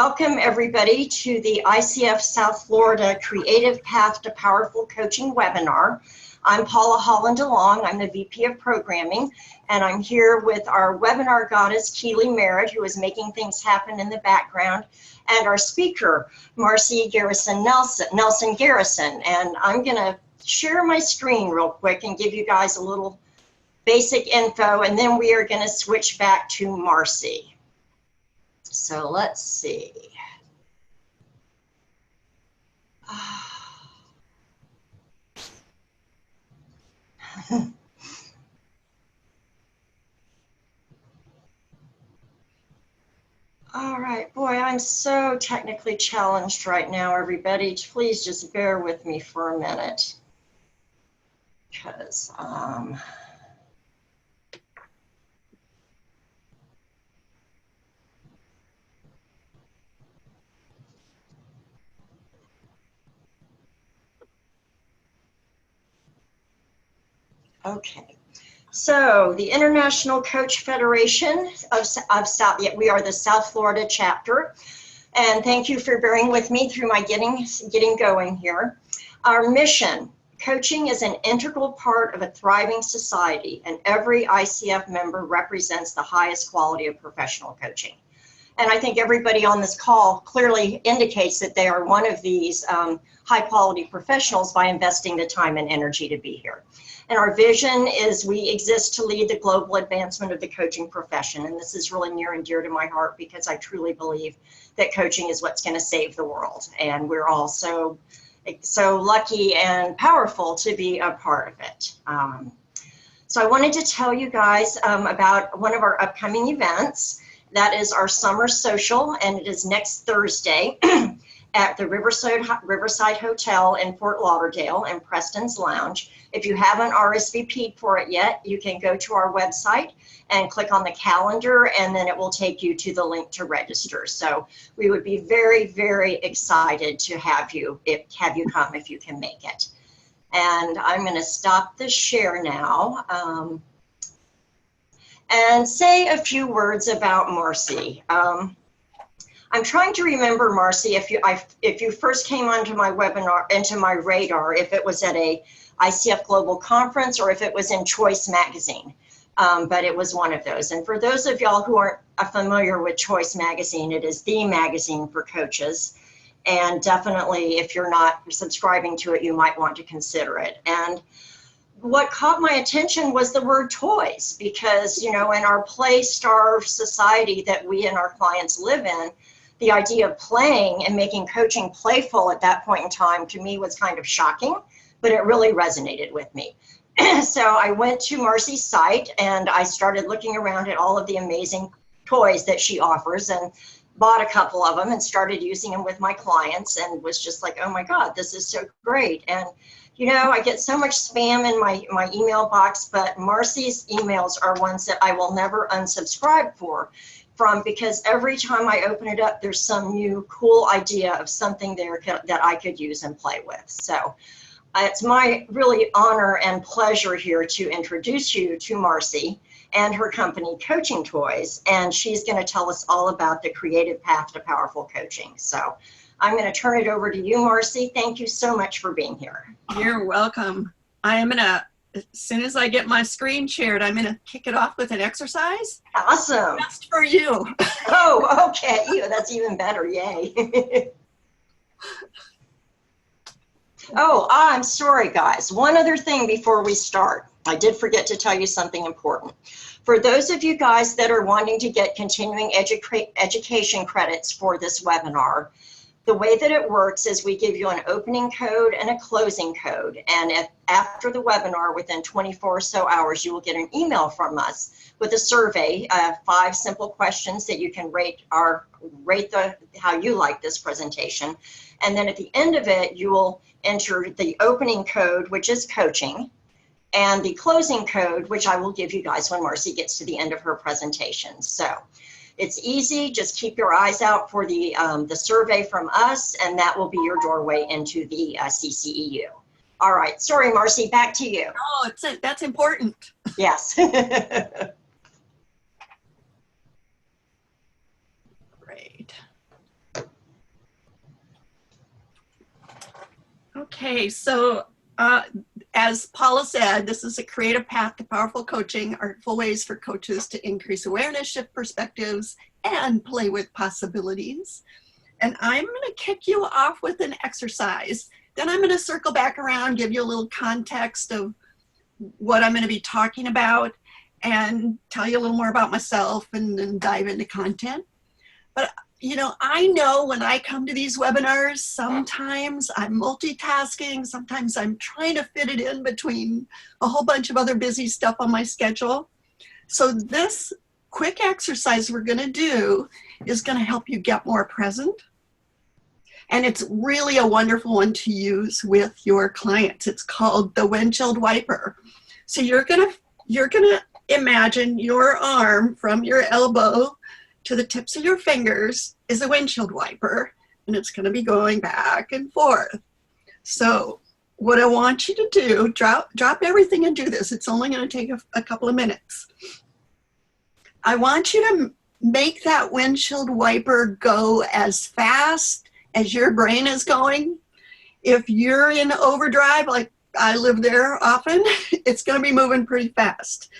Welcome everybody to the ICF South Florida Creative Path to Powerful Coaching webinar. I'm Paula Holland DeLong. I'm the VP of Programming, and I'm here with our webinar goddess, Keely Merritt, who is making things happen in the background, and our speaker, Marcy Nelson-Garrison. And I'm gonna share my screen real quick and give you guys a little basic info, and then we are gonna switch back to Marcy. So let's see. All right, boy, I'm so technically challenged right now, everybody. Please just bear with me for a minute. Because, okay. So the International Coach Federation of South, we are the South Florida chapter. And thank you for bearing with me through my getting going here. Our mission, coaching is an integral part of a thriving society, and every ICF member represents the highest quality of professional coaching. And I think everybody on this call clearly indicates that they are one of these high quality professionals by investing the time and energy to be here. And our vision is we exist to lead the global advancement of the coaching profession. And this is really near and dear to my heart because I truly believe that coaching is what's going to save the world. And we're all so lucky and powerful to be a part of it. So I wanted to tell you guys about one of our upcoming events. That is our summer social, and it is next Thursday at the Riverside Hotel in Fort Lauderdale in Preston's Lounge. If you haven't RSVP'd for it yet, you can go to our website and click on the calendar, and then it will take you to the link to register. So we would be very, very excited to have you come if you can make it. And I'm going to stop the share now. And say a few words about Marcy. I'm trying to remember, Marcy, if you first came onto my webinar, into my radar, if it was at a ICF Global Conference or if it was in Choice Magazine, but it was one of those. And for those of y'all who aren't familiar with Choice Magazine, it is the magazine for coaches. And definitely, if you're not subscribing to it, you might want to consider it. And what caught my attention was the word toys, because, you know, in our play-starved society that we and our clients live in, the idea of playing and making coaching playful at that point in time to me was kind of shocking, but it really resonated with me. So I went to Marcy's site and I started looking around at all of the amazing toys that she offers and bought a couple of them and started using them with my clients and was just like, oh my God, this is so great. And you know, I get so much spam in my email box, but Marcy's emails are ones that I will never unsubscribe from because every time I open it up, there's some new cool idea of something there that I could use and play with. So it's my really honor and pleasure here to introduce you to Marcy and her company, Coaching Toys, and she's going to tell us all about the creative path to powerful coaching. So I'm going to turn it over to you, Marcy. Thank you so much for being here. You're welcome. I am going to, as soon as I get my screen shared, I'm going to kick it off with an exercise. Awesome. Just for you. Oh, okay. That's even better. Yay. Oh, I'm sorry, guys. One other thing before we start. I did forget to tell you something important. For those of you guys that are wanting to get continuing education credits for this webinar, the way that it works is we give you an opening code and a closing code. And after the webinar, within 24 or so hours, you will get an email from us with a survey, 5 simple questions that you can rate how you like this presentation. And then at the end of it, you will enter the opening code, which is coaching, and the closing code, which I will give you guys when Marcy gets to the end of her presentation. So it's easy. Just keep your eyes out for the survey from us, and that will be your doorway into the CCEU. All right. Sorry, Marcy, back to you. Oh, that's important. Yes. Great. Okay, so as Paula said, this is a creative path to powerful coaching, artful ways for coaches to increase awareness, shift perspectives, and play with possibilities. And I'm going to kick you off with an exercise. Then I'm going to circle back around, give you a little context of what I'm going to be talking about, and tell you a little more about myself, and then dive into content. But you know when I come to these webinars, sometimes I'm multitasking, sometimes I'm trying to fit it in between a whole bunch of other busy stuff on my schedule. So this quick exercise we're going to do is going to help you get more present. And it's really a wonderful one to use with your clients. It's called the windshield wiper. So you're gonna imagine your arm from your elbow to the tips of your fingers is a windshield wiper, and it's going to be going back and forth. So what I want you to do, drop everything and do this. It's only going to take a couple of minutes. I want you to make that windshield wiper go as fast as your brain is going. If you're in overdrive, like I live there often, it's going to be moving pretty fast.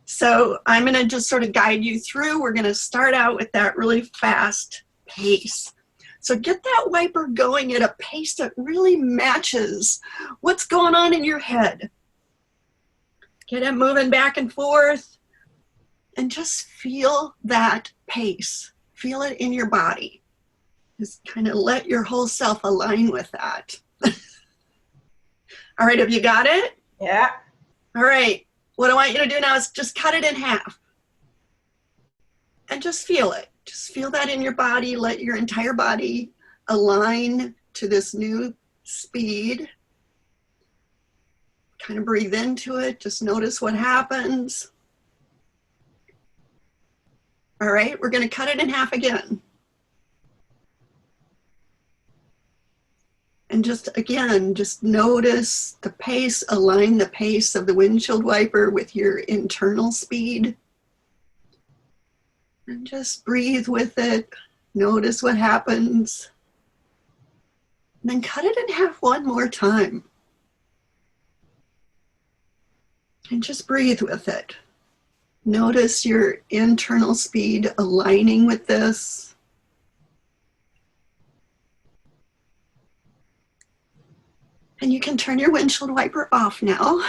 So I'm going to just sort of guide you through. We're going to start out with that really fast pace. So get that wiper going at a pace that really matches what's going on in your head. Get it moving back and forth, and just feel that pace. Feel it in your body. Just kind of let your whole self align with that. All right, have you got it? Yeah. All right, what I want you to do now is just cut it in half. And just feel it. Just feel that in your body. Let your entire body align to this new speed. Kind of breathe into it. Just notice what happens. All right, we're going to cut it in half again. And just again, just notice the pace, align the pace of the windshield wiper with your internal speed. And just breathe with it. Notice what happens. And then cut it in half one more time. And just breathe with it. Notice your internal speed aligning with this. And you can turn your windshield wiper off now.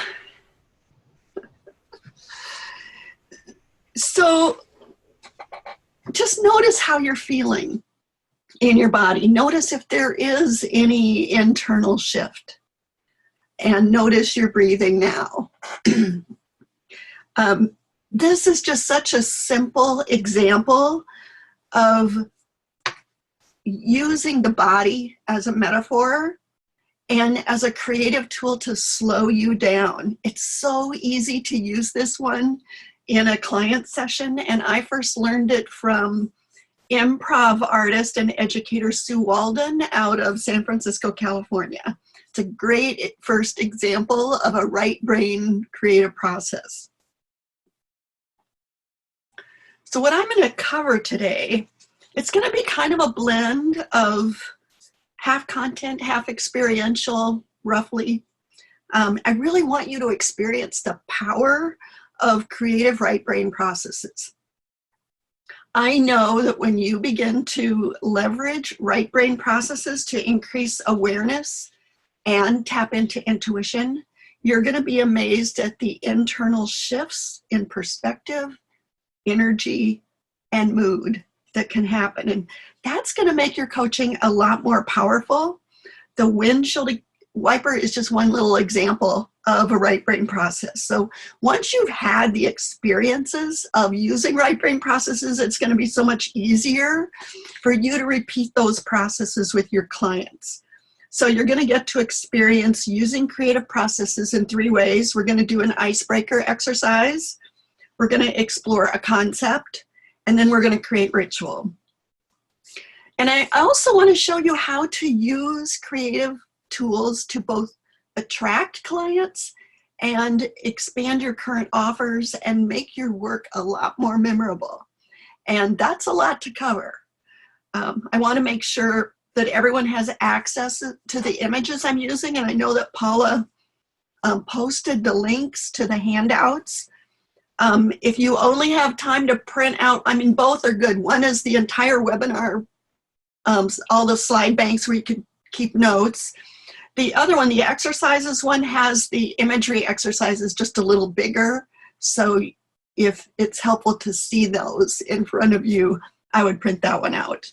So just notice how you're feeling in your body. Notice if there is any internal shift. And notice your breathing now. This is just such a simple example of using the body as a metaphor and as a creative tool to slow you down. It's so easy to use this one in a client session, and I first learned it from improv artist and educator Sue Walden out of San Francisco, California. It's a great first example of a right brain creative process. So what I'm going to cover today, it's going to be kind of a blend of half content, half experiential, roughly. I really want you to experience the power of creative right brain processes. I know that when you begin to leverage right brain processes to increase awareness and tap into intuition, you're going to be amazed at the internal shifts in perspective, energy, and mood that can happen. And that's going to make your coaching a lot more powerful. The windshield wiper is just one little example of a right brain process. So once you've had the experiences of using right brain processes, it's going to be so much easier for you to repeat those processes with your clients. So you're going to get to experience using creative processes in 3 ways. We're going to do an icebreaker exercise. We're going to explore a concept, and then we're going to create ritual. And I also want to show you how to use creative tools to both attract clients and expand your current offers and make your work a lot more memorable. And that's a lot to cover. I want to make sure that everyone has access to the images I'm using, and I know that Paula posted the links to the handouts. If you only have time to print out, I mean, both are good. One is the entire webinar, all the slide banks where you could keep notes. The other one, the exercises one, has the imagery exercises just a little bigger. So if it's helpful to see those in front of you, I would print that one out.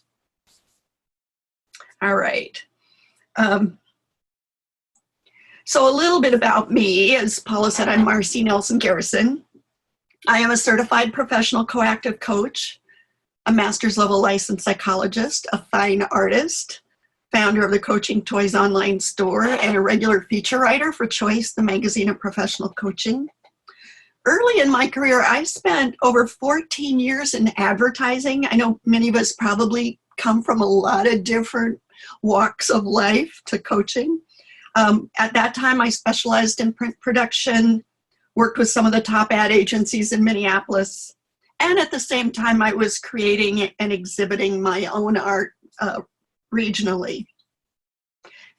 All right. So a little bit about me. As Paula said, I'm Marcy Nelson-Garrison. I am a certified professional coactive coach, a master's level licensed psychologist, a fine artist, founder of the Coaching Toys online store, and a regular feature writer for Choice, the magazine of professional coaching. Early in my career, I spent over 14 years in advertising. I know many of us probably come from a lot of different walks of life to coaching. At that time, I specialized in print production, worked with some of the top ad agencies in Minneapolis, and at the same time, I was creating and exhibiting my own art regionally.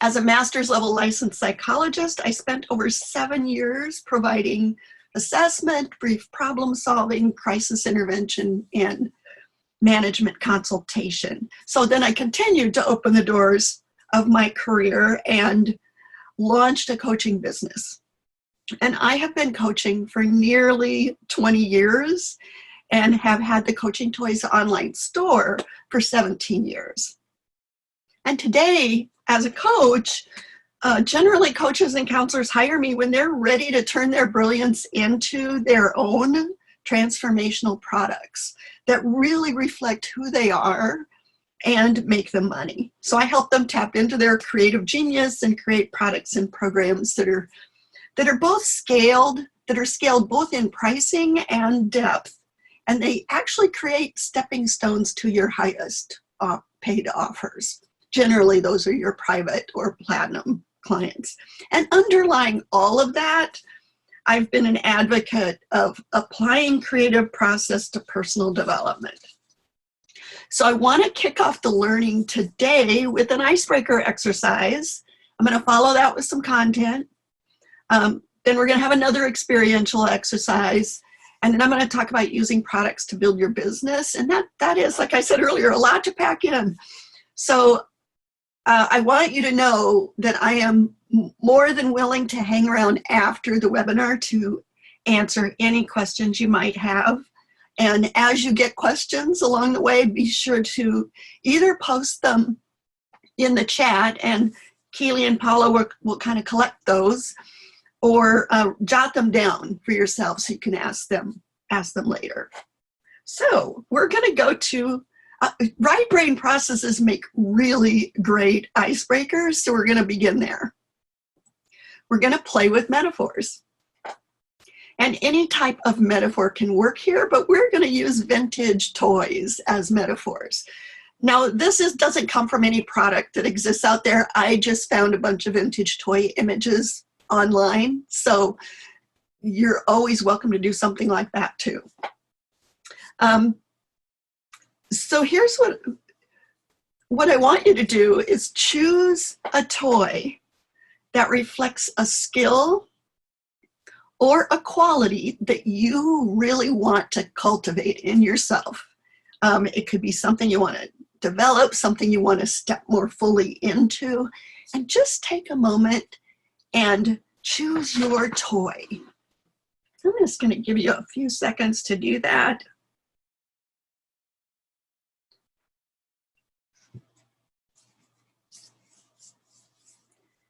As a master's level licensed psychologist, I spent over 7 years providing assessment, brief problem solving, crisis intervention, and management consultation. So then I continued to open the doors of my career and launched a coaching business. And I have been coaching for nearly 20 years and have had the Coaching Toys online store for 17 years. And today, as a coach, generally coaches and counselors hire me when they're ready to turn their brilliance into their own transformational products that really reflect who they are and make them money. So I help them tap into their creative genius and create products and programs that are both scaled, that are scaled both in pricing and depth. And they actually create stepping stones to your highest paid offers. Generally, those are your private or platinum clients. And underlying all of that, I've been an advocate of applying creative process to personal development. So I want to kick off the learning today with an icebreaker exercise. I'm going to follow that with some content. Then we're going to have another experiential exercise. And then I'm going to talk about using products to build your business. And that is, like I said earlier, a lot to pack in. So I want you to know that I am more than willing to hang around after the webinar to answer any questions you might have. And as you get questions along the way, be sure to either post them in the chat, and Keely and Paula will kind of collect those, or jot them down for yourself so you can ask them later. So we're going to go to right brain processes make really great icebreakers, so we're going to begin there. We're going to play with metaphors. And any type of metaphor can work here, but we're going to use vintage toys as metaphors. Now, this doesn't come from any product that exists out there. I just found a bunch of vintage toy images online, so you're always welcome to do something like that too. So here's what I want you to do is choose a toy that reflects a skill or a quality that you really want to cultivate in yourself. It could be something you want to develop, something you want to step more fully into, and just take a moment and choose your toy. I'm just going to give you a few seconds to do that.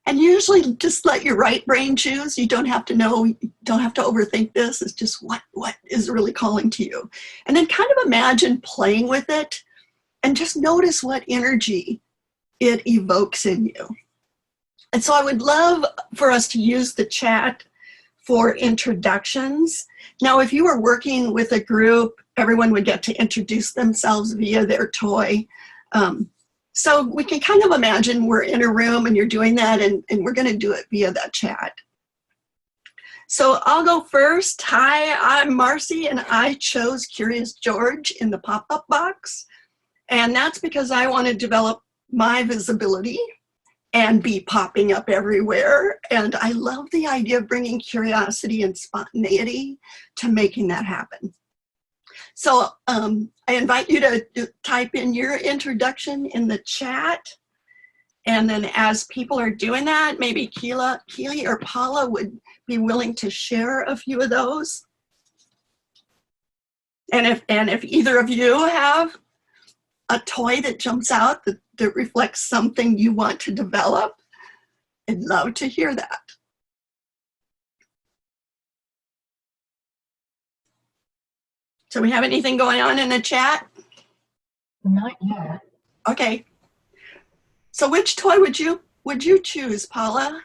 And usually just let your right brain choose. You don't have to know, you don't have to overthink this. It's just what is really calling to you. And then kind of imagine playing with it and just notice what energy it evokes in you. And so I would love for us to use the chat for introductions. Now, if you were working with a group, everyone would get to introduce themselves via their toy. So we can kind of imagine we're in a room and you're doing that, and we're going to do it via that chat. So I'll go first. Hi, I'm Marcy, and I chose Curious George in the pop-up box. And that's because I want to develop my visibility and be popping up everywhere. And I love the idea of bringing curiosity and spontaneity to making that happen. So I invite you to type in your introduction in the chat. And then as people are doing that, maybe Keely or Paula would be willing to share a few of those. And if either of you have a toy that jumps out that reflects something you want to develop, I'd love to hear that. So we have anything going on in the chat? Not yet. Okay. So which toy would you choose, Paula?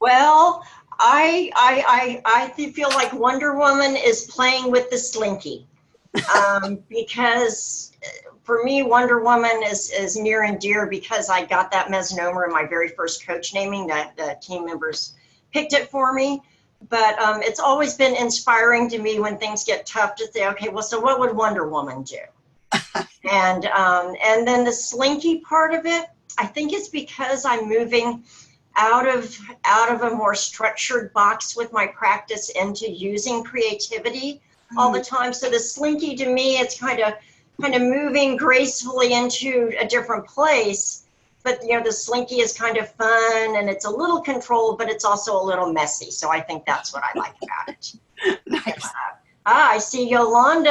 Well, I feel like Wonder Woman is playing with the Slinky, because for me, Wonder Woman is near and dear because I got that misnomer in my very first coach naming that the team members picked it for me. But it's always been inspiring to me when things get tough to say, okay, well, so what would Wonder Woman do? And then the Slinky part of it, I think it's because I'm moving out of a more structured box with my practice into using creativity all the time. So the Slinky, to me, it's kind of moving gracefully into a different place. But the Slinky is kind of fun and it's a little controlled, but it's also a little messy. So I think that's what I like about it. Nice. I see Yolanda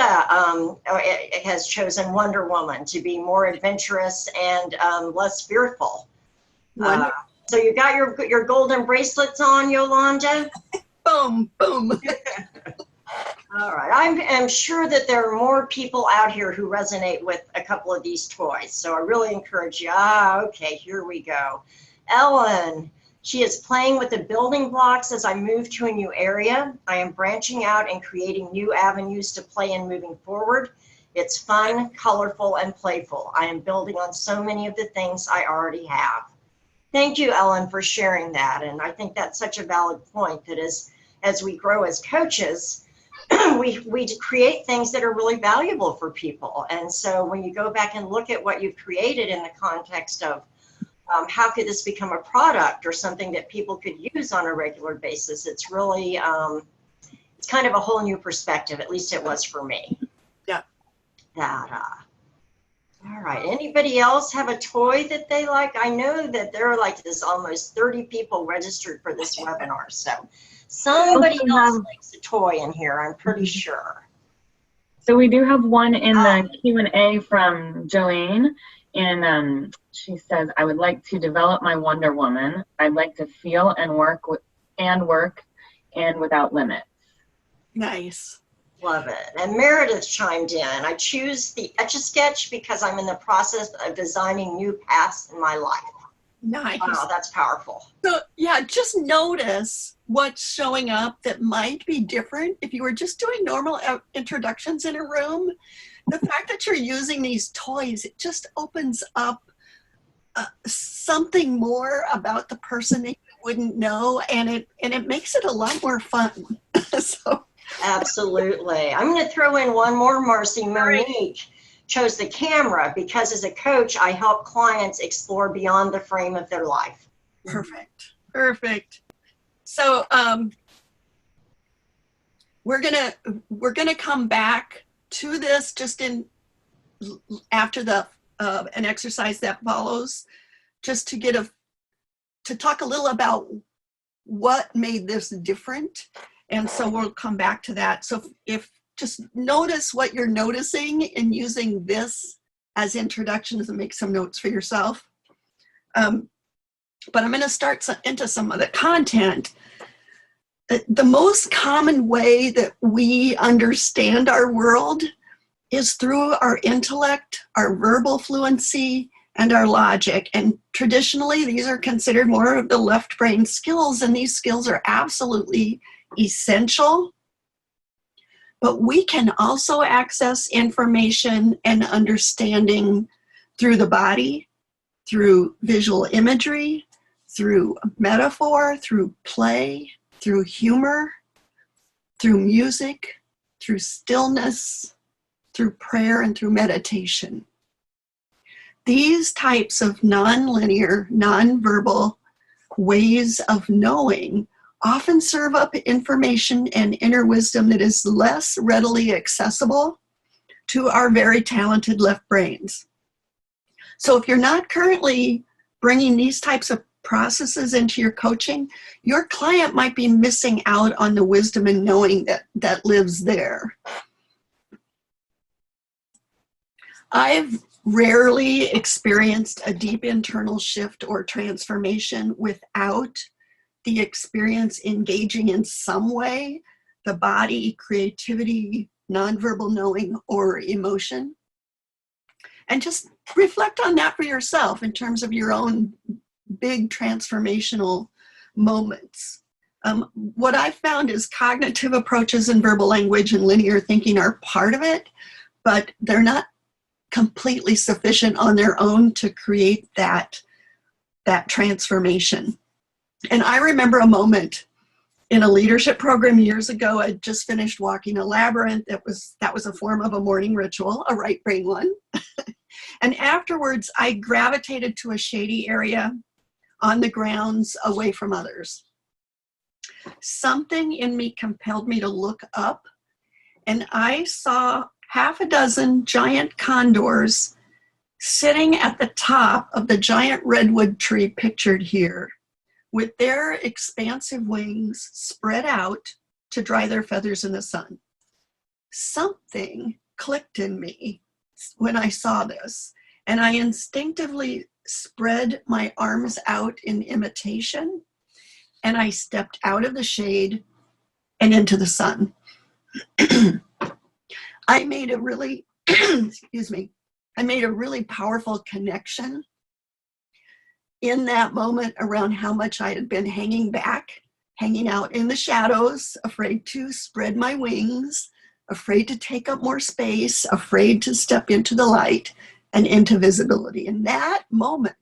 has chosen Wonder Woman to be more adventurous and less fearful. So you got your golden bracelets on, Yolanda? Boom, boom. All right. I'm sure that there are more people out here who resonate with a couple of these toys. So I really encourage you. Okay, here we go. Ellen, she is playing with the building blocks as I move to a new area. I am branching out and creating new avenues to play in moving forward. It's fun, colorful, and playful. I am building on so many of the things I already have. Thank you, Ellen, for sharing that. And I think that's such a valid point that as we grow as coaches, we create things that are really valuable for people. And so when you go back and look at what you've created in the context of how could this become a product or something that people could use on a regular basis, it's really, it's kind of a whole new perspective, at least it was for me. Yeah. All right, anybody else have a toy that they like? I know that there are like this almost 30 people registered for this webinar, so somebody else likes a toy in here, I'm pretty sure. So we do have one in the Q&A from Joanne, and she says, I would like to develop my Wonder Woman. I'd like to feel and work and without limits. Nice. Love it. And Meredith chimed in. I choose the Etch-a-Sketch because I'm in the process of designing new paths in my life. Nice. Wow, that's powerful. So yeah, just notice what's showing up that might be different. If you were just doing normal introductions in a room, the fact that you're using these toys, it just opens up something more about the person that you wouldn't know, and it makes it a lot more fun. So. Absolutely. I'm going to throw in one more, Marcy. Monique chose the camera because as a coach, I help clients explore beyond the frame of their life. Perfect. Perfect. So we're gonna come back to this just after an exercise that follows, just to talk a little about what made this different. And so we'll come back to that. So if just notice what you're noticing in using this as introductions and make some notes for yourself. But I'm going to start into some of the content. The most common way that we understand our world is through our intellect, our verbal fluency, and our logic. And traditionally, these are considered more of the left brain skills, and these skills are absolutely essential. But we can also access information and understanding through the body, through visual imagery, through metaphor, through play, through humor, through music, through stillness, through prayer, and through meditation. these types of nonlinear, nonverbal ways of knowing often serve up information and inner wisdom that is less readily accessible to our very talented left brains. So if you're not currently bringing these types of processes into your coaching, your client might be missing out on the wisdom and knowing that lives there. I've rarely experienced a deep internal shift or transformation without the experience engaging in some way the body, creativity, nonverbal knowing, or emotion. And just reflect on that for yourself in terms of your own big transformational moments. What I found is cognitive approaches in verbal language and linear thinking are part of it, but they're not completely sufficient on their own to create that transformation. And I remember a moment in a leadership program years ago. I'd just finished walking a labyrinth. That was a form of a morning ritual, a right brain one. And afterwards, I gravitated to a shady area on the grounds away from others. Something in me compelled me to look up, and I saw half a dozen giant condors sitting at the top of the giant redwood tree pictured here, with their expansive wings spread out to dry their feathers in the sun. Something clicked in me when I saw this, and I instinctively spread my arms out in imitation, and I stepped out of the shade and into the sun. I made a really, excuse me, I made a really powerful connection in that moment around how much I had been hanging back, hanging out in the shadows, afraid to spread my wings, afraid to take up more space, afraid to step into the light and into visibility. And that moment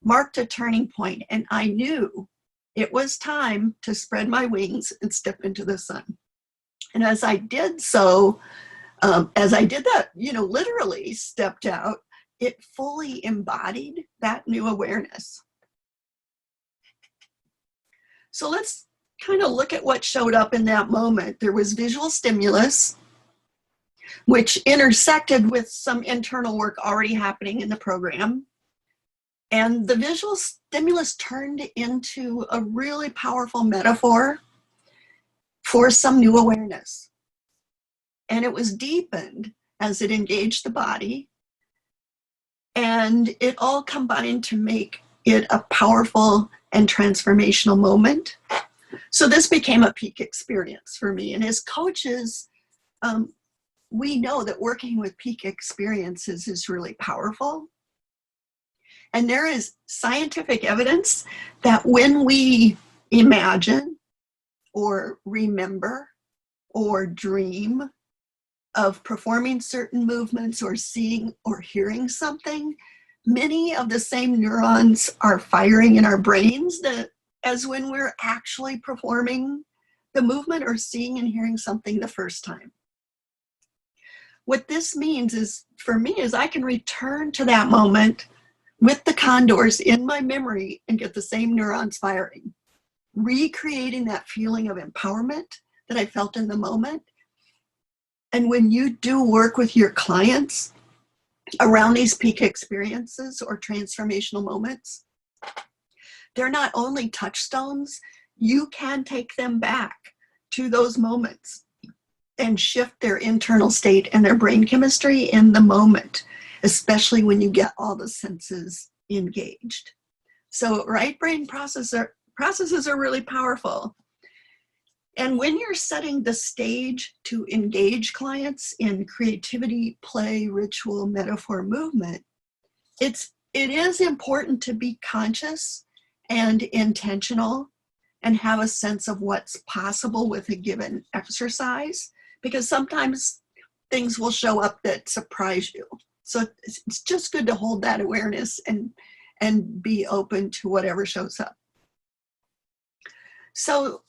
marked a turning point, and I knew it was time to spread my wings and step into the sun. And as I did so, as I did that, literally stepped out, it fully embodied that new awareness. So let's kind of look at what showed up in that moment. There was visual stimulus, which intersected with some internal work already happening in the program. And the visual stimulus turned into a really powerful metaphor for some new awareness. And it was deepened as it engaged the body. And it all combined to make it a powerful and transformational moment. So this became a peak experience for me. And as coaches, we know that working with peak experiences is really powerful. And there is scientific evidence that when we imagine or remember or dream of performing certain movements or seeing or hearing something, many of the same neurons are firing in our brains as when we're actually performing the movement or seeing and hearing something the first time. What this means is, for me, is I can return to that moment with the condors in my memory and get the same neurons firing, recreating that feeling of empowerment that I felt in the moment. And when you do work with your clients around these peak experiences or transformational moments, they're not only touchstones, you can take them back to those moments and shift their internal state and their brain chemistry in the moment, especially when you get all the senses engaged. So right brain processes are really powerful. And when you're setting the stage to engage clients in creativity, play, ritual, metaphor, movement, it is important to be conscious and intentional and have a sense of what's possible with a given exercise, because sometimes things will show up that surprise you. So it's just good to hold that awareness and be open to whatever shows up. So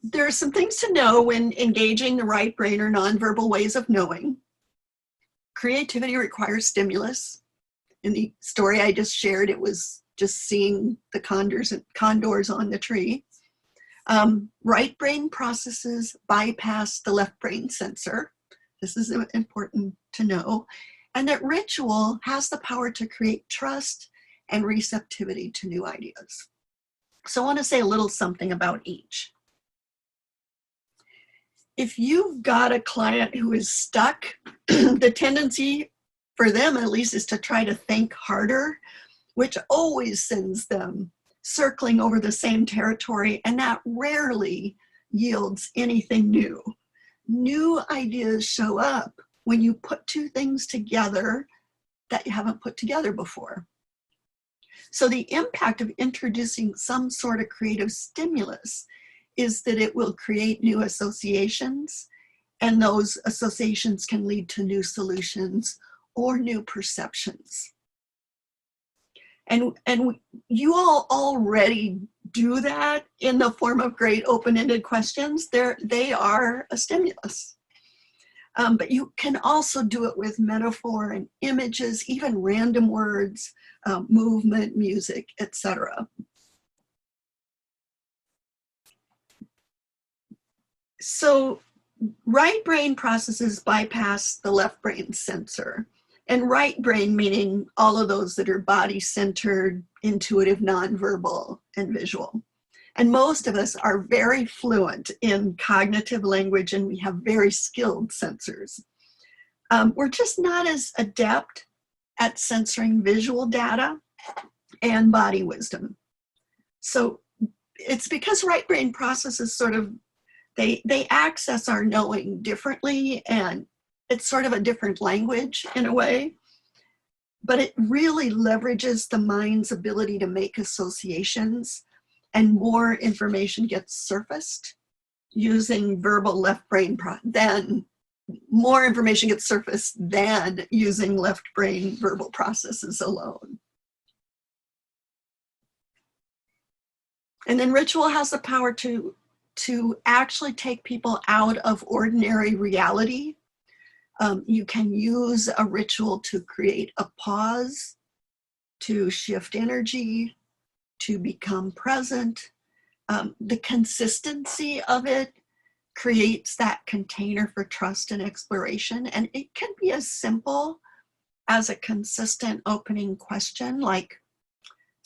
there are some things to know when engaging the right brain or nonverbal ways of knowing. Creativity requires stimulus. in the story I just shared, it was just seeing the condors on the tree. Right brain processes bypass the left brain sensor. This is important to know. And that ritual has the power to create trust and receptivity to new ideas. So I want to say a little something about each. If you've got a client who is stuck, the tendency for them at least is to try to think harder, which always sends them circling over the same territory, and that rarely yields anything new. New ideas show up when you put two things together that you haven't put together before. So the impact of introducing some sort of creative stimulus is that it will create new associations, and those associations can lead to new solutions or new perceptions. And you all already do that in the form of great open-ended questions. They are a stimulus. But you can also do it with metaphor and images, even random words, movement, music, etc. So right brain processes bypass the left brain sensor. And right brain meaning all of those that are body-centered, intuitive, nonverbal, and visual. And most of us are very fluent in cognitive language, and we have very skilled sensors. We're just not as adept at censoring visual data and body wisdom. So it's because right brain processes sort of, they access our knowing differently, and it's sort of a different language in a way, but it really leverages the mind's ability to make associations, and more information gets surfaced using verbal left brain, more information gets surfaced than using left brain verbal processes alone. And then ritual has the power to actually take people out of ordinary reality. You can use a ritual to create a pause, to shift energy, to become present. The consistency of it creates that container for trust and exploration. And it can be as simple as a consistent opening question, like,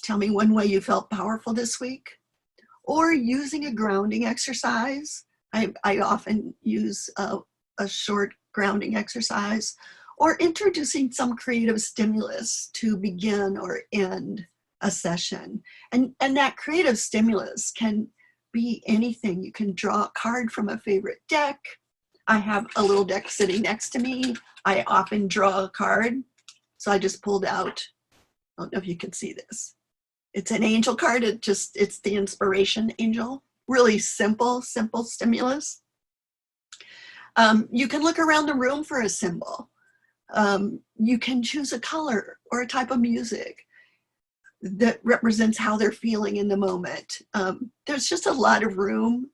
tell me one way you felt powerful this week, or using a grounding exercise. I often use a short grounding exercise, or introducing some creative stimulus to begin or end a session. And that creative stimulus can be anything. You can draw a card from a favorite deck. I have a little deck sitting next to me. I often draw a card. So I just pulled out, I don't know if you can see this. It's an angel card. It's the inspiration angel. Really simple stimulus. You can look around the room for a symbol. You can choose a color or a type of music that represents how they're feeling in the moment. There's just a lot of room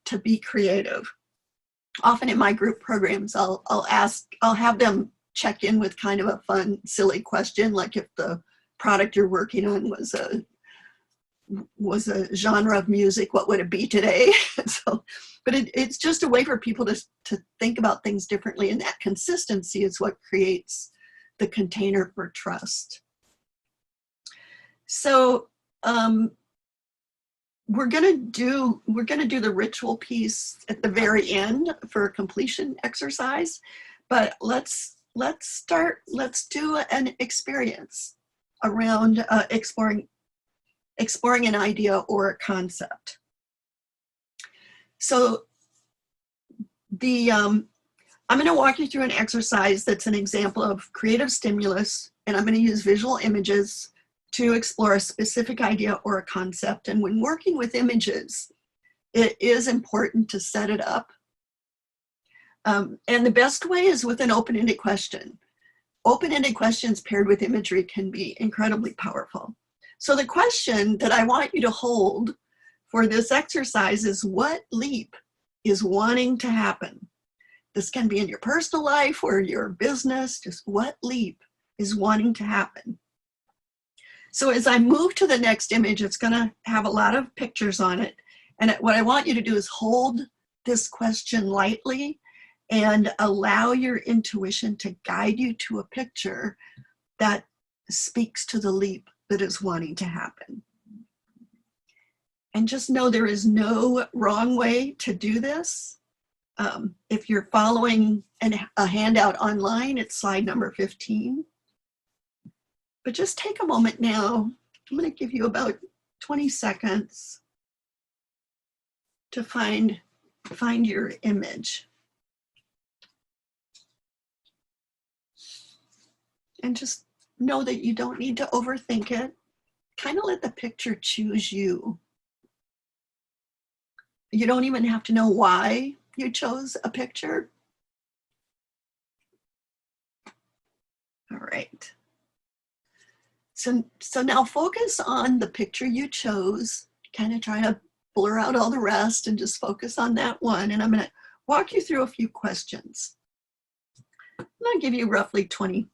to be creative. Often in my group programs, I'll have them check in with kind of a fun, silly question, like if the product you're working on was a genre of music, what would it be today? But it's just a way for people to think about things differently, and that consistency is what creates the container for trust. So we're gonna do the ritual piece at the very end for a completion exercise, but let's do an experience around exploring an idea or a concept. So I'm going to walk you through an exercise that's an example of creative stimulus, and I'm going to use visual images to explore a specific idea or a concept. And when working with images, it is important to set it up. And the best way is with an open-ended question. Open-ended questions paired with imagery can be incredibly powerful. So the question that I want you to hold for this exercise is, what leap is wanting to happen? This can be in your personal life or your business. Just what leap is wanting to happen? So as I move to the next image, it's going to have a lot of pictures on it. And what I want you to do is hold this question lightly and allow your intuition to guide you to a picture that speaks to the leap that is wanting to happen. And just know there is no wrong way to do this. If you're following a handout online, it's slide number 15. But just take a moment now. I'm going to give you about 20 seconds to find your image. And just know that you don't need to overthink it. Kind of let the picture choose you. You don't even have to know why you chose a picture. All right. So now focus on the picture you chose. Kind of try to blur out all the rest and just focus on that one. And I'm going to walk you through a few questions. I'm going to give you roughly 20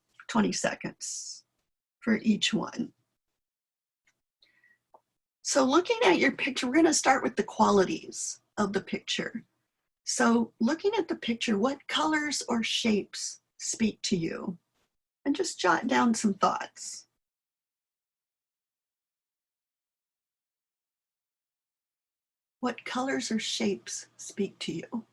seconds for each one. So looking at your picture, we're going to start with the qualities of the picture. So looking at the picture, what colors or shapes speak to you? And just jot down some thoughts. What colors or shapes speak to you?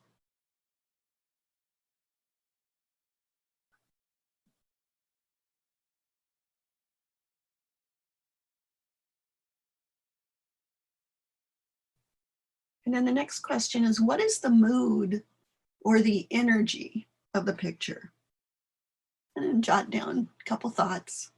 And then the next question is, what is the mood or the energy of the picture? And then jot down a couple thoughts.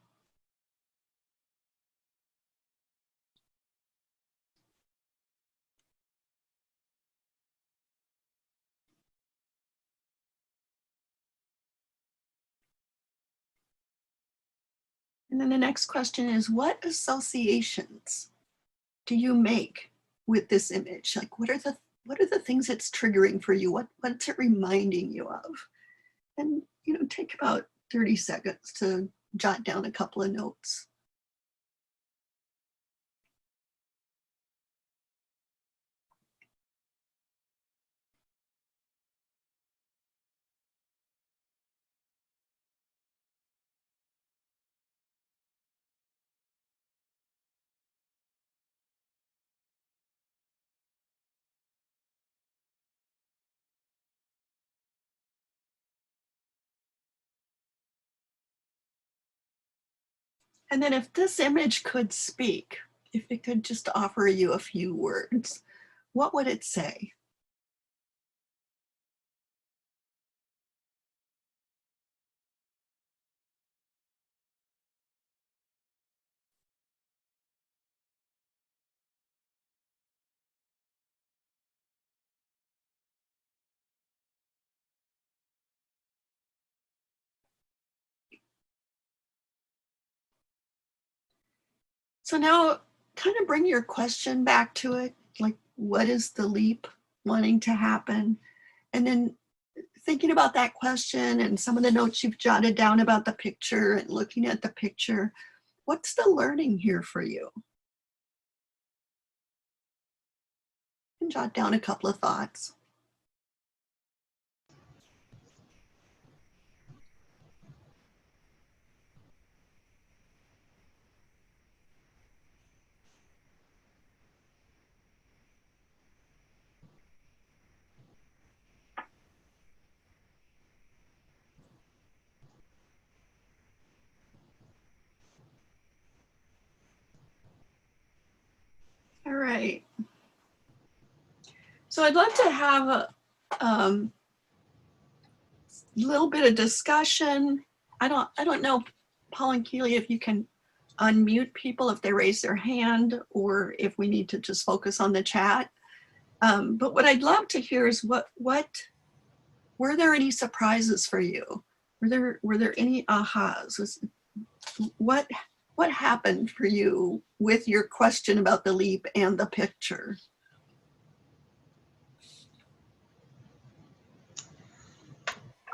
And then the next question is, what associations do you make with this image? Like, what are the things it's triggering for you? What's it reminding you of? And, take about 30 seconds to jot down a couple of notes. And then if this image could speak, if it could just offer you a few words, what would it say? So now kind of bring your question back to it, like, what is the leap wanting to happen? And then thinking about that question and some of the notes you've jotted down about the picture and looking at the picture, what's the learning here for you? And jot down a couple of thoughts. All right. So I'd love to have a little bit of discussion. I don't know, Paul and Keely, if you can unmute people if they raise their hand, or if we need to just focus on the chat. But what I'd love to hear is what were there any surprises for you? Were there any ahas? What happened for you with your question about the leap and the picture?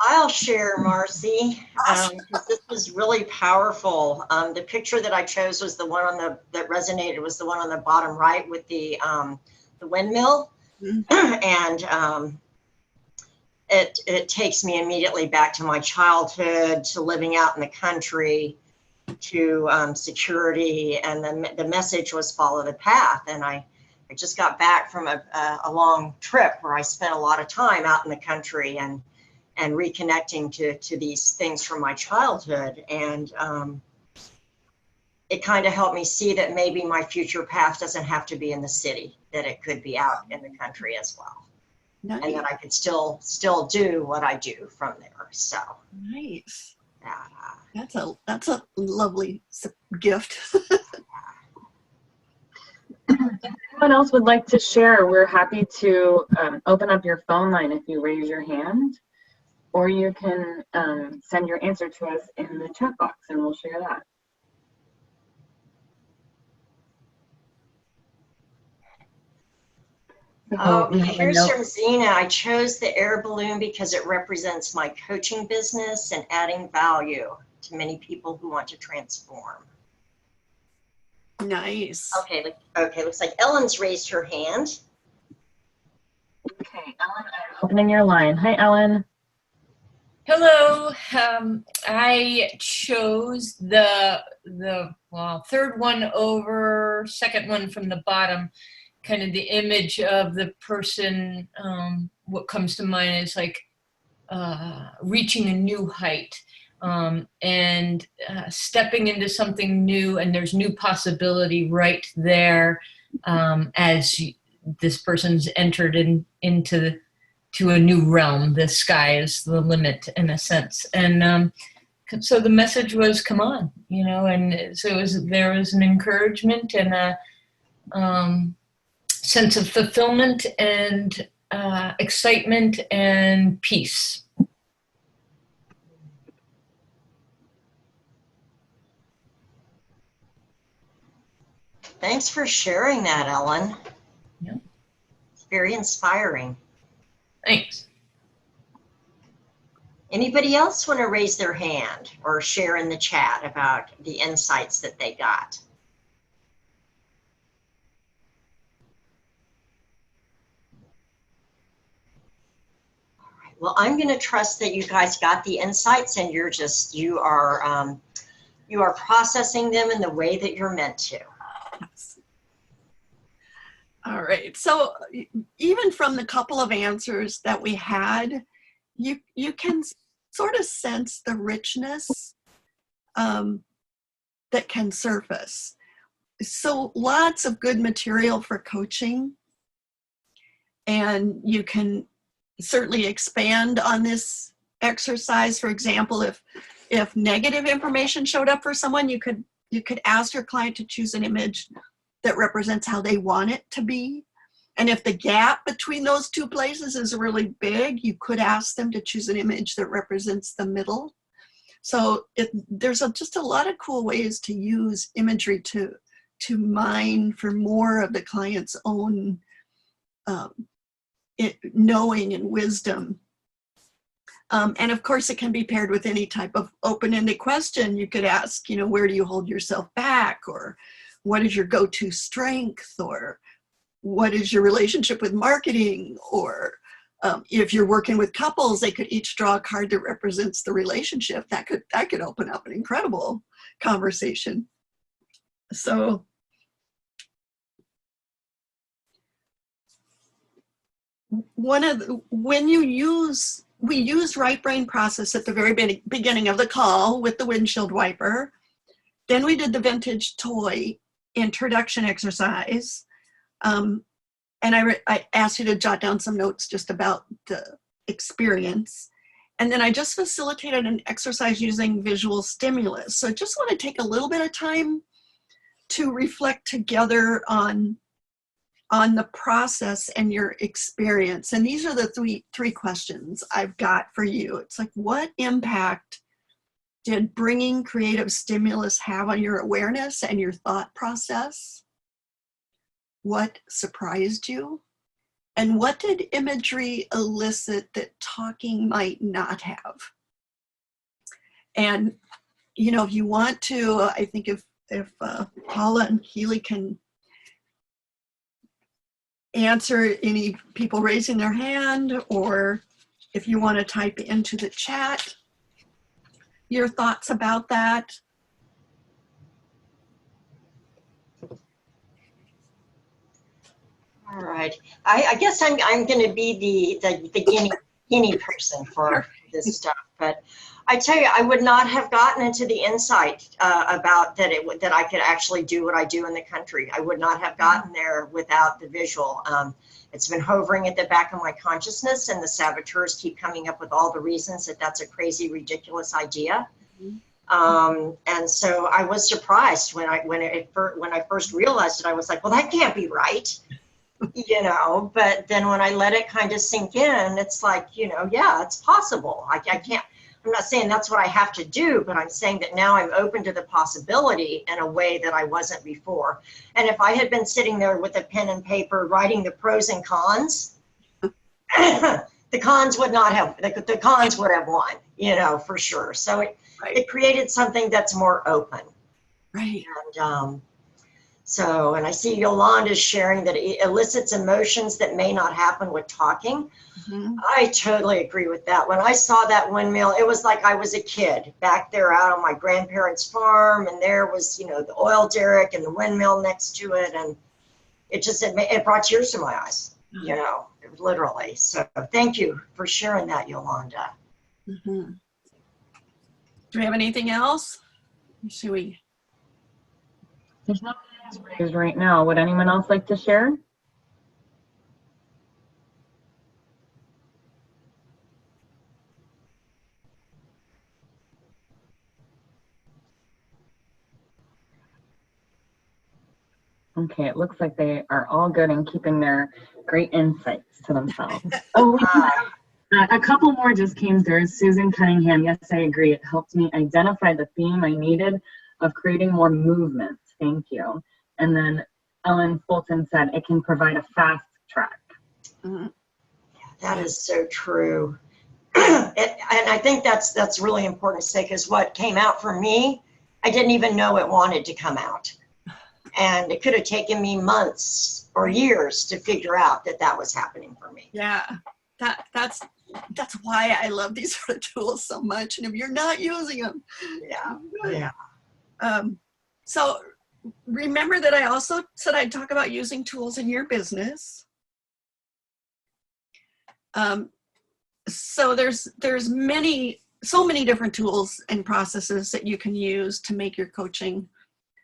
I'll share, Marcy, because this was really powerful. The picture that I chose was the one that resonated was the one on the bottom right with the windmill, and it takes me immediately back to my childhood, to living out in the country, to security, and the message was follow the path. And I just got back from a long trip where I spent a lot of time out in the country and reconnecting to these things from my childhood. And it kind of helped me see that maybe my future path doesn't have to be in the city, that it could be out in the country as well. Nice. And that I could still do what I do from there. So nice. That's a lovely gift. If anyone else would like to share, we're happy to open up your phone line if you raise your hand, or you can send your answer to us in the chat box and we'll share that. Here's from Zena. I chose the air balloon because it represents my coaching business and adding value to many people who want to transform. Nice. Okay, looks like Ellen's raised her hand. Okay, Ellen, I'm opening your line. Hi, Ellen. Hello. I chose the third one over, second one from the bottom, kind of the image of the person. What comes to mind is like reaching a new height. And stepping into something new, and there's new possibility right there as this person's entered into a new realm. The sky is the limit in a sense. And so the message was, come on, and so there was an encouragement and a sense of fulfillment and excitement and peace. Thanks for sharing that, Ellen. Yeah. It's very inspiring. Thanks. Anybody else want to raise their hand or share in the chat about the insights that they got? All right. Well, I'm going to trust that you guys got the insights and you are processing them in the way that you're meant to. All right, so even from the couple of answers that we had, you can sort of sense the richness that can surface. So lots of good material for coaching, and you can certainly expand on this exercise. For example, if negative information showed up for someone, you could ask your client to choose an image that represents how they want it to be. And if the gap between those two places is really big, you could ask them to choose an image that represents the middle. So there's just a lot of cool ways to use imagery to mine for more of the client's own knowing and wisdom. And of course, it can be paired with any type of open-ended question. You could ask, where do you hold yourself back? Or what is your go-to strength? Or what is your relationship with marketing? Or if you're working with couples, they could each draw a card that represents the relationship. That could open up an incredible conversation. So we used right brain process at the very beginning of the call with the windshield wiper. Then we did the vintage toy introduction exercise. And I asked you to jot down some notes just about the experience. And then I just facilitated an exercise using visual stimulus. So I just want to take a little bit of time to reflect together on the process and your experience. And these are the three questions I've got for you. It's like, what impact did bringing creative stimulus have on your awareness and your thought process? What surprised you? And what did imagery elicit that talking might not have? And, you know, if you want to, I think if Paula and Keely can answer any people raising their hand, or if you want to type into the chat your thoughts about that. All right. I guess I'm going to be the guinea person for this stuff. But I tell you, I would not have gotten into the insight about that I could actually do what I do in the country. I would not have gotten there without the visual. It's been hovering at the back of my consciousness, and the saboteurs keep coming up with all the reasons that that's a crazy, ridiculous idea. And so I was surprised when I first realized it. I was like, well, that can't be right. You know, but then when I let it kind of sink in, it's like, you know, yeah, it's possible. I can't, I'm not saying that's what I have to do, but I'm saying that now I'm open to the possibility in a way that I wasn't before. And if I had been sitting there with a pen and paper writing the pros and cons, the cons would not have, the cons would have won, you know, for sure. So it created something that's more open. Right. And, and I see Yolanda's sharing that it elicits emotions that may not happen with talking. Mm-hmm. I totally agree with that. When I saw that windmill, it was like I was a kid back there out on my grandparents' farm, and there was, you know, the oil derrick and the windmill next to it, and it brought tears to my eyes, mm-hmm. you know, literally. So thank you for sharing that, Yolanda. Mm-hmm. Do we have anything else? Should we? There's no hands raised right now. Would anyone else like to share? Okay, it looks like they are all good in keeping their great insights to themselves. Oh, a couple more just came through. Susan Cunningham, yes, I agree. It helped me identify the theme I needed of creating more movement. Thank you. And then Ellen Fulton said it can provide a fast track. Mm-hmm. That is so true. And I think that's really important to say, because what came out for me, I didn't even know it wanted to come out. And it could have taken me months or years to figure out that was happening for me. Yeah, that's why I love these sort of tools so much. And if you're not using them, yeah. So remember that I also said I'd talk about using tools in your business. So there's so many different tools and processes that you can use to make your coaching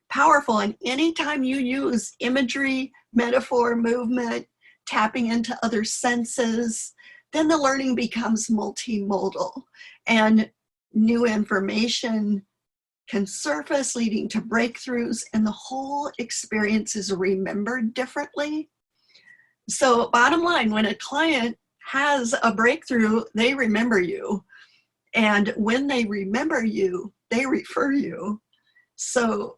powerful. And anytime you use imagery, metaphor, movement, tapping into other senses, then the learning becomes multimodal, and new information can surface, leading to breakthroughs, and the whole experience is remembered differently. So bottom line, when a client has a breakthrough, they remember you. And when they remember you, they refer you. So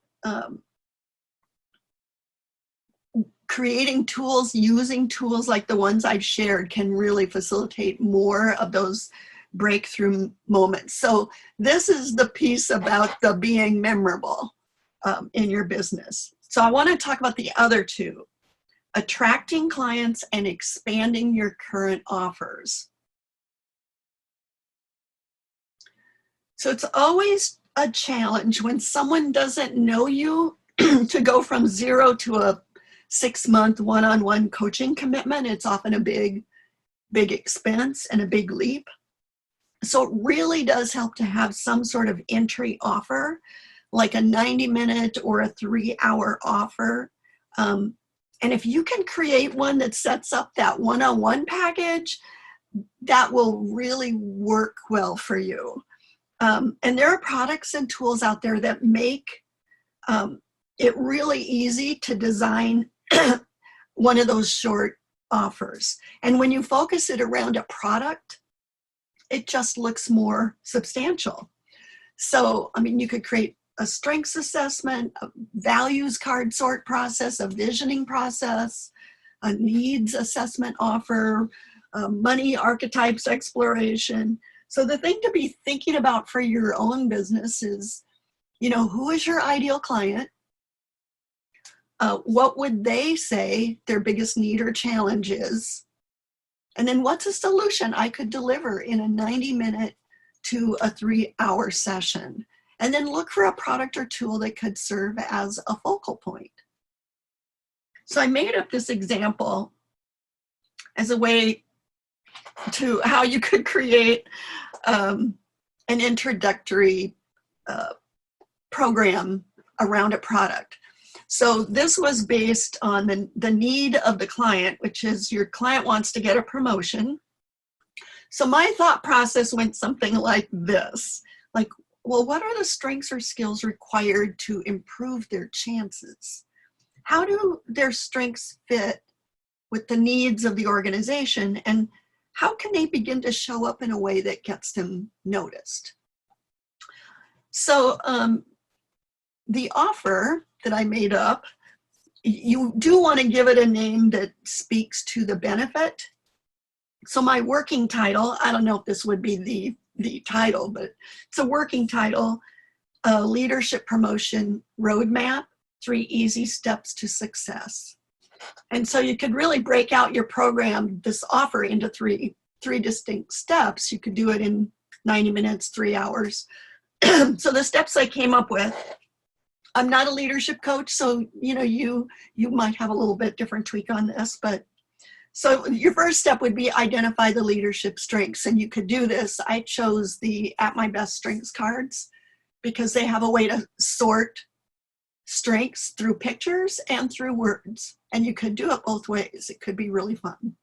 creating tools, using tools like the ones I've shared can really facilitate more of those breakthrough moments. So this is the piece about the being memorable in your business. So I want to talk about the other two: attracting clients and expanding your current offers. So it's always a challenge when someone doesn't know you to go from 0 to a 6-month one-on-one coaching commitment. It's often a big expense and a big leap. So it really does help to have some sort of entry offer, like a 90-minute or a 3-hour offer. And if you can create one that sets up that one-on-one package, that will really work well for you. And there are products and tools out there that make it really easy to design one of those short offers. And when you focus it around a product, it just looks more substantial. So, I mean, you could create a strengths assessment, a values card sort process, a visioning process, a needs assessment offer, money archetypes exploration. So the thing to be thinking about for your own business is, who is your ideal client? What would they say their biggest need or challenge is? And then what's a solution I could deliver in a 90-minute to a 3-hour session? And then look for a product or tool that could serve as a focal point. So I made up this example as a way to how you could create an introductory program around a product. So this was based on the need of the client, which is your client wants to get a promotion. So my thought process went something like this, like, well, what are the strengths or skills required to improve their chances? How do their strengths fit with the needs of the organization, and how can they begin to show up in a way that gets them noticed? So the offer that I made up, you do want to give it a name that speaks to the benefit. So my working title, I don't know if this would be the title, but it's a working title, Leadership Promotion Roadmap, 3 Easy Steps to Success. And so you could really break out your program, this offer, into three distinct steps. You could do it in 90 minutes, 3 hours. So the steps I came up with, I'm not a leadership coach, so you might have a little bit different tweak on this, but so your first step would be identify the leadership strengths, and you could do this. I chose the At My Best Strengths cards because they have a way to sort strengths through pictures and through words, and you could do it both ways. It could be really fun.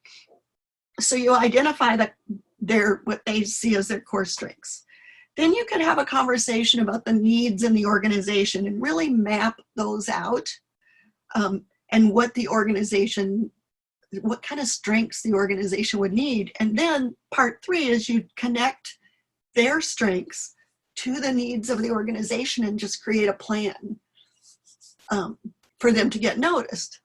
So you identify what they see as their core strengths. Then you could have a conversation about the needs in the organization and really map those out, and what kind of strengths the organization would need. And then part 3 is you connect their strengths to the needs of the organization and just create a plan for them to get noticed.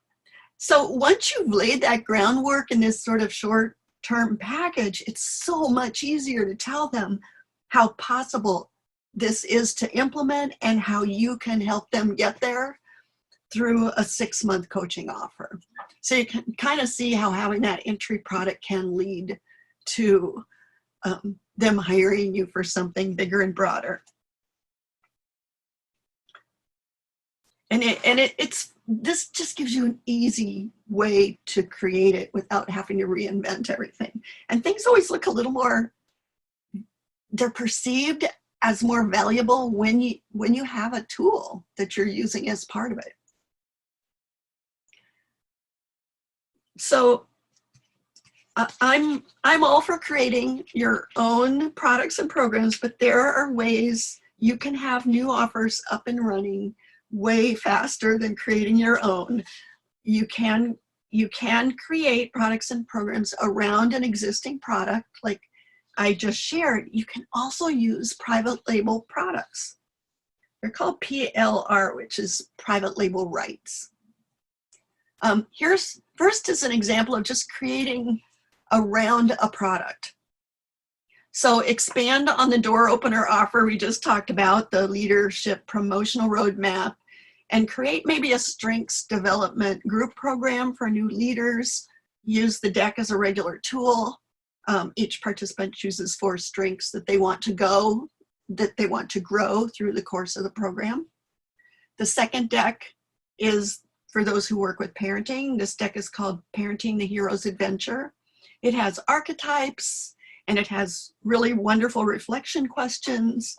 So once you've laid that groundwork in this sort of short-term package, it's so much easier to tell them how possible this is to implement and how you can help them get there through a 6-month coaching offer. So you can kind of see how having that entry product can lead to them hiring you for something bigger and broader. And this just gives you an easy way to create it without having to reinvent everything. And things always look a little more, they're perceived as more valuable when you have a tool that you're using as part of it. So I'm all for creating your own products and programs, but there are ways you can have new offers up and running way faster than creating your own. You can create products and programs around an existing product like I just shared. You can also use private label products. They're called PLR, which is private label rights. First is an example of just creating around a product. So expand on the door opener offer we just talked about, the leadership promotional roadmap, and create maybe a strengths development group program for new leaders. Use the deck as a regular tool. Each participant chooses 4 strengths that they want to grow through the course of the program. The second deck is for those who work with parenting. This deck is called Parenting the Hero's Adventure. It has archetypes, and it has really wonderful reflection questions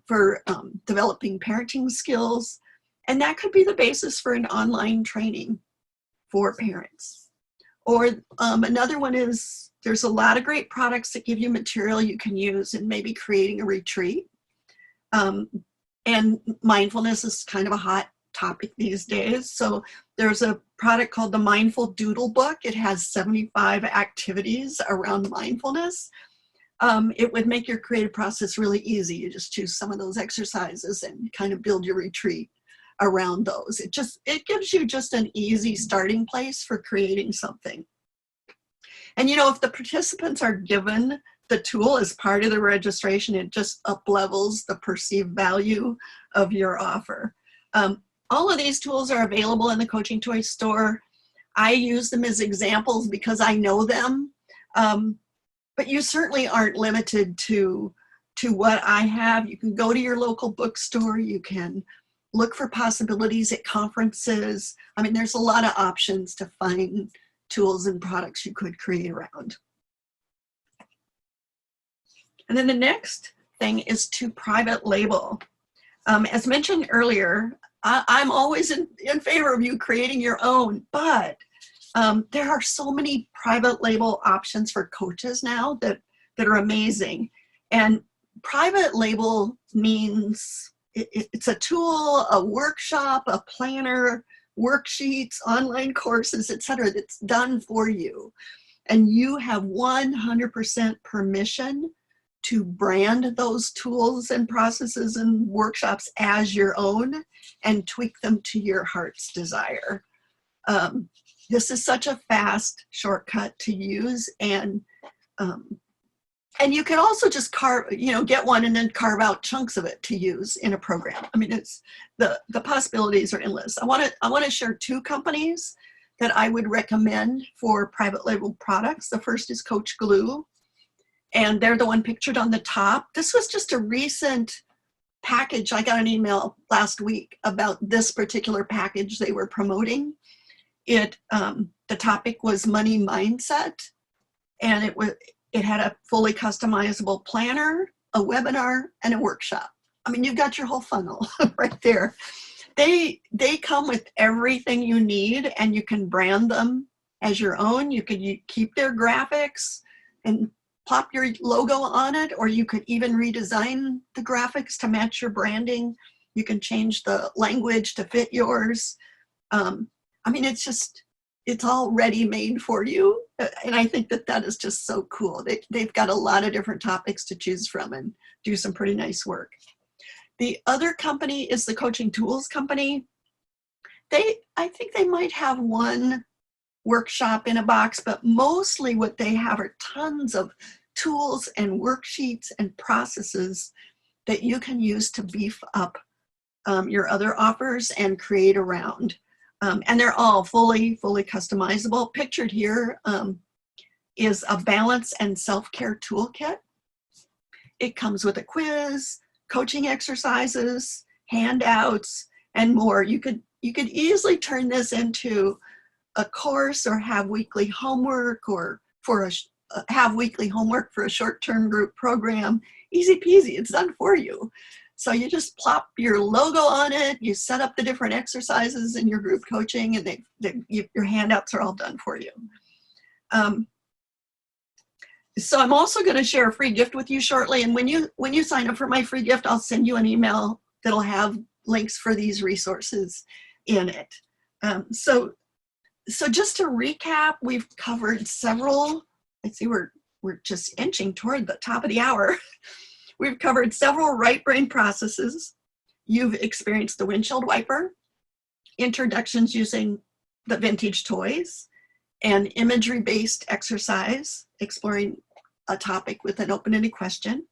for developing parenting skills. And that could be the basis for an online training for parents. Or another one is, there's a lot of great products that give you material you can use in maybe creating a retreat. And mindfulness is kind of a hot topic these days. So there's a product called the Mindful Doodle Book. It has 75 activities around mindfulness. It would make your creative process really easy. You just choose some of those exercises and kind of build your retreat around those. It gives you just an easy starting place for creating something. And you know, if the participants are given the tool as part of the registration, it just up-levels the perceived value of your offer. All of these tools are available in the Coaching Toy store. I use them as examples because I know them, but you certainly aren't limited to what I have. You can go to your local bookstore, you can look for possibilities at conferences. I mean, there's a lot of options to find tools and products you could create around. And then the next thing is to private label. As mentioned earlier, I'm always in favor of you creating your own, but there are so many private label options for coaches now that are amazing. And private label means it's a tool, a workshop, a planner, worksheets, online courses, etc., that's done for you. And you have 100% permission to brand those tools and processes and workshops as your own and tweak them to your heart's desire. This is such a fast shortcut to use, and you can also just get one and then carve out chunks of it to use in a program. I mean, it's the possibilities are endless. I want to share two companies that I would recommend for private label products. The first is Coach Glue, and they're the one pictured on the top. This was just a recent package. I got an email last week about this particular package they were promoting. The topic was money mindset, and it had a fully customizable planner, a webinar, and a workshop. I mean, you've got your whole funnel right there. They come with everything you need, and you can brand them as your own. You could keep their graphics and plop your logo on it, or you could even redesign the graphics to match your branding. You can change the language to fit yours. I mean, it's all ready-made for you. And I think that is just so cool. They've got a lot of different topics to choose from and do some pretty nice work. The other company is the Coaching Tools Company. I think they might have one workshop in a box, but mostly what they have are tons of tools and worksheets and processes that you can use to beef up your other offers and create around. And they're all fully customizable. Pictured here is a balance and self-care toolkit. It comes with a quiz, coaching exercises, handouts, and more. You could easily turn this into a course, or have weekly homework, or have weekly homework for a short-term group program. Easy peasy, it's done for you. So you just plop your logo on it, you set up the different exercises in your group coaching, and your handouts are all done for you. So I'm also going to share a free gift with you shortly, and when you sign up for my free gift, I'll send you an email that'll have links for these resources in it. So just to recap, we've covered several, let's see, we're just inching toward the top of the hour. We've covered several right brain processes. You've experienced the windshield wiper, introductions using the vintage toys, and imagery-based exercise, exploring a topic with an open-ended question.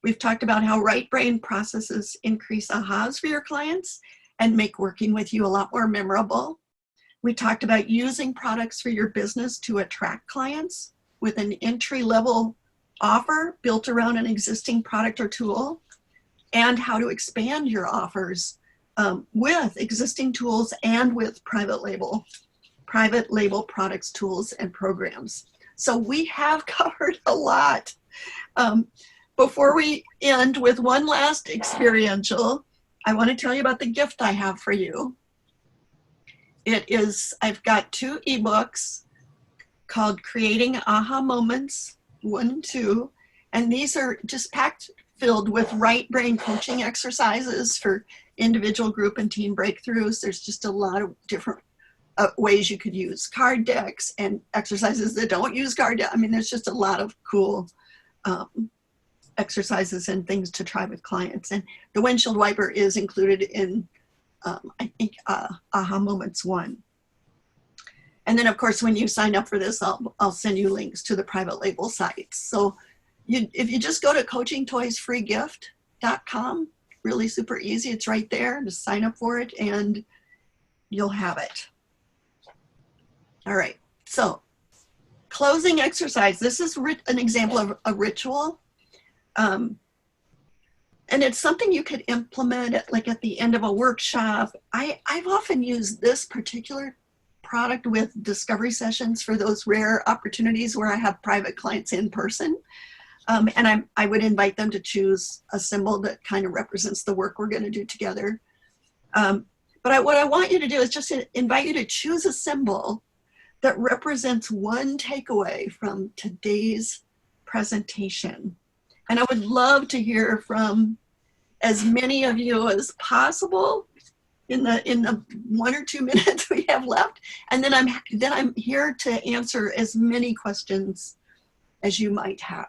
We've talked about how right brain processes increase ahas for your clients and make working with you a lot more memorable. We talked about using products for your business to attract clients with an entry-level offer built around an existing product or tool, and how to expand your offers with existing tools and with private label products, tools, and programs. So we have covered a lot. Before we end with one last experiential, I want to tell you about the gift I have for you. I've got 2 ebooks called Creating Aha Moments 1 and 2, and these are just filled with right brain coaching exercises for individual, group, and team breakthroughs. There's just a lot of different ways you could use card decks and exercises that don't use card decks. I mean, there's just a lot of cool exercises and things to try with clients. And the windshield wiper is included in I think Aha Moments 1. And then, of course, when you sign up for this, I'll send you links to the private label sites. So if you just go to coachingtoysfreegift.com, really super easy. It's right there. Just sign up for it and you'll have it. All right. So closing exercise. This is an example of a ritual. And it's something you could implement at the end of a workshop. I've often used this particular product with discovery sessions for those rare opportunities where I have private clients in person. And I would invite them to choose a symbol that kind of represents the work we're going to do together. But what I want you to do is just invite you to choose a symbol that represents one takeaway from today's presentation. And I would love to hear from as many of you as possible in the 1 or 2 minutes we have left. And then I'm here to answer as many questions as you might have.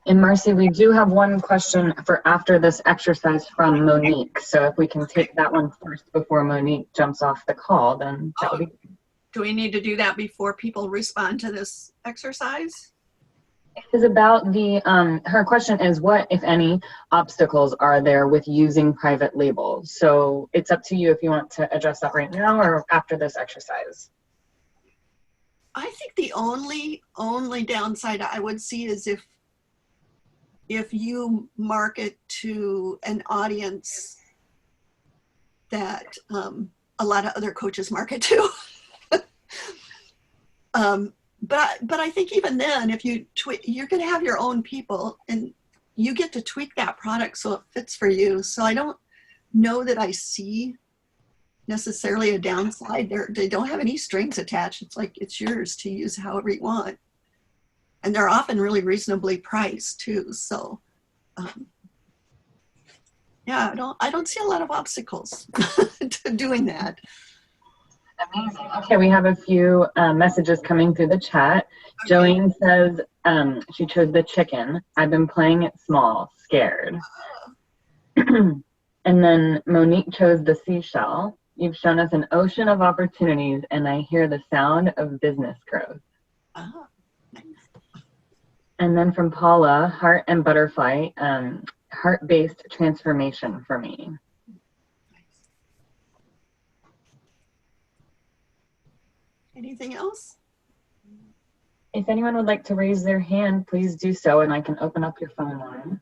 And Marcy, we do have one question for after this exercise from Monique. So if we can take that one first before Monique jumps off the call, then that would be good. Do we need to do that before people respond to this exercise? It is about her question is, what, if any, obstacles are there with using private labels? So it's up to you if you want to address that right now or after this exercise. I think the only downside I would see is if you market to an audience that a lot of other coaches market to. But I think even then, if you're going to have your own people and you get to tweak that product so it fits for you. So I don't know that I see necessarily a downside. They don't have any strings attached. It's like it's yours to use however you want. And they're often really reasonably priced too. So yeah, I don't see a lot of obstacles to doing that. Amazing. Okay, we have a few messages coming through the chat. Okay. Jolene says she chose the chicken. I've been playing it small, scared. And then Monique chose the seashell. You've shown us an ocean of opportunities, and I hear the sound of business growth. Oh, nice. And then from Paula, heart and butterfly, heart-based transformation for me. Anything else? If anyone would like to raise their hand, please do so, and I can open up your phone line.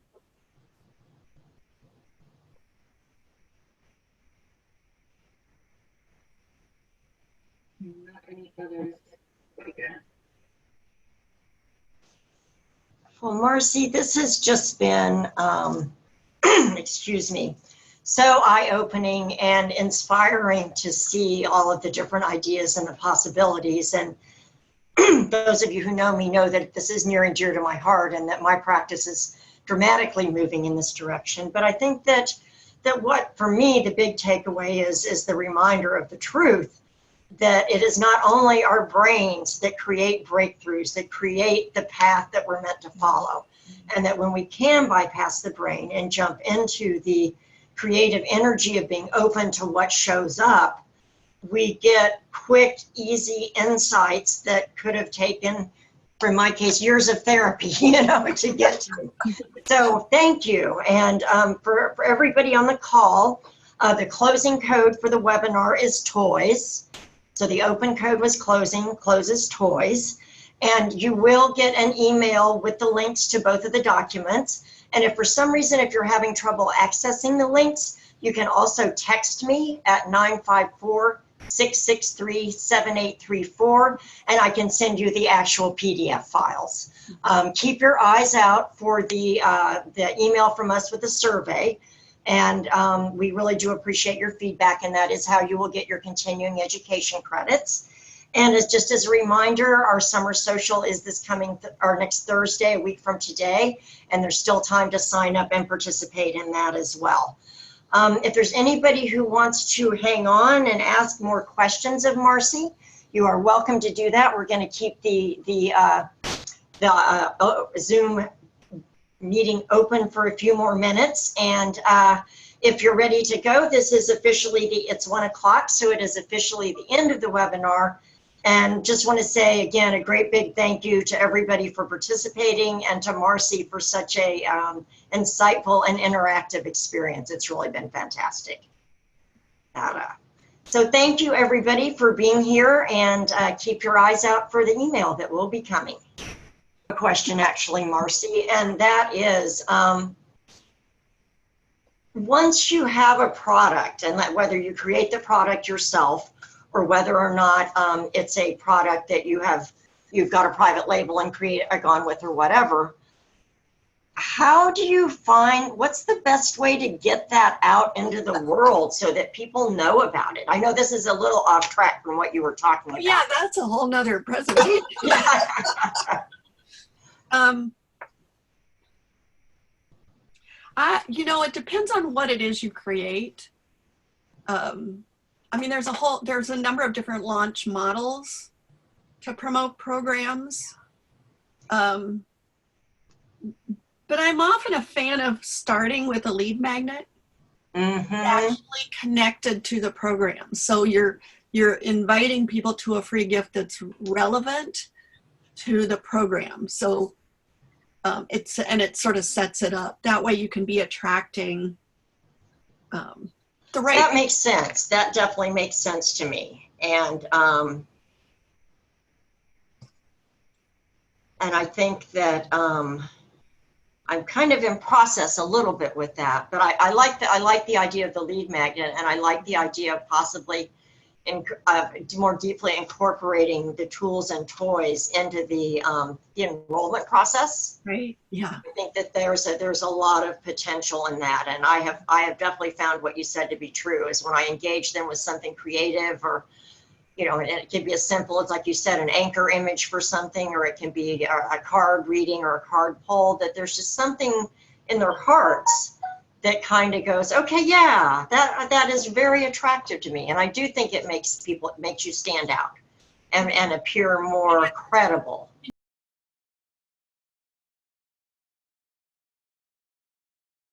Not any others. Well, Marcy, this has just been, excuse me, so eye-opening and inspiring to see all of the different ideas and the possibilities. And those of you who know me know that this is near and dear to my heart and that my practice is dramatically moving in this direction. But I think that what, for me, the big takeaway is the reminder of the truth that it is not only our brains that create breakthroughs, that create the path that we're meant to follow. And that when we can bypass the brain and jump into the creative energy of being open to what shows up, we get quick, easy insights that could have taken, for my case, years of therapy, to get to. So thank you. And for everybody on the call, the closing code for the webinar is toys. So the open code was closes toys. And you will get an email with the links to both of the documents. And if for some reason, if you're having trouble accessing the links, you can also text me at 954-663-7834, and I can send you the actual PDF files. Keep your eyes out for the email from us with the survey. And we really do appreciate your feedback, and that is how you will get your continuing education credits. And just as a reminder, our summer social is this coming, our next Thursday, a week from today, and there's still time to sign up and participate in that as well. If there's anybody who wants to hang on and ask more questions of Marcy, you are welcome to do that. We're going to keep the Zoom meeting open for a few more minutes. And if you're ready to go, this is officially it's 1 o'clock, so it is officially the end of the webinar. And just want to say again, a great big thank you to everybody for participating, and to Marcy for such a insightful and interactive experience. It's really been fantastic. So thank you everybody for being here, and keep your eyes out for the email that will be coming. A question actually, Marcy, and that is, once you have a product, and that whether you create the product yourself or whether or not it's a product that you've got a private label and gone with or whatever, how do you find, what's the best way to get that out into the world so that people know about it? I know this is a little off track from what you were talking about. Yeah, that's a whole nother presentation. It depends on what it is you create. I mean, there's a number of different launch models to promote programs. But I'm often a fan of starting with a lead magnet actually connected to the program. So you're inviting people to a free gift that's relevant to the program. So it sort of sets it up. That way you can be attracting the right. That makes sense. That definitely makes sense to me. And I think that I'm kind of in process a little bit with that, but I like the idea of the lead magnet, and I like the idea of possibly more deeply incorporating the tools and toys into the enrollment process. Right. Yeah. I think that there's a lot of potential in that, and I have definitely found what you said to be true. Is when I engage them with something creative, or and it can be as simple as, like you said, an anchor image for something, or it can be a card reading or a card pull, that there's just something in their hearts that kind of goes, okay, yeah, that is very attractive to me. And I do think it makes you stand out and appear more credible.